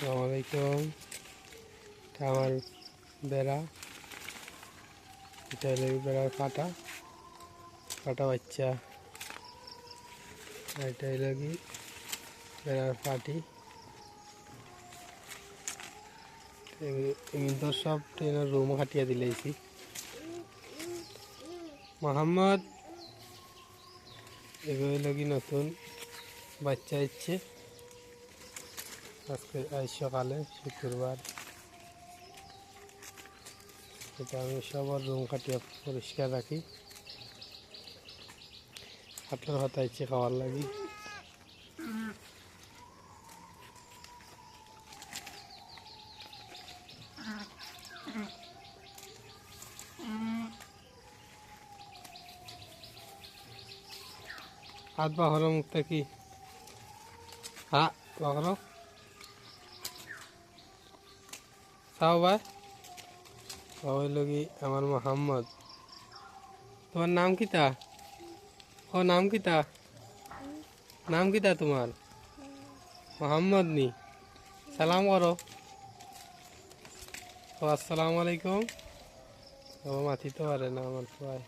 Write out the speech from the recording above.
আসসালামু আলাইকুম। এটা আমার বেড়া, এটা হলো বেড়ার কাটা কাটা বাচ্চা। এটা হলো কি বেড়ার পাটি। তো সব ট্রেনের রুম খাটিয়ে দিলেছি। মোহাম্মদ এগুলো হলো কি নতুন বাচ্চা ইচ্ছে আজকে আজ সকালে শুক্রবার। এটা আমি সবার রুম খাটিয়ে পরিষ্কার রাখি। আপনার হতা ইচ্ছে খাওয়ার লাগি। হাত বাহর মুখটা কি হ্যাঁ বাহর চাও ভাই হইল কি আমার মোহাম্মদ। তোমার নাম কিতা? ও নাম কিতা? নাম কিতা তোমার? মোহাম্মদ নি? সালাম করো। ও আসসালামু আলাইকুম। ও মাথি তো পারে না আমার ভাই।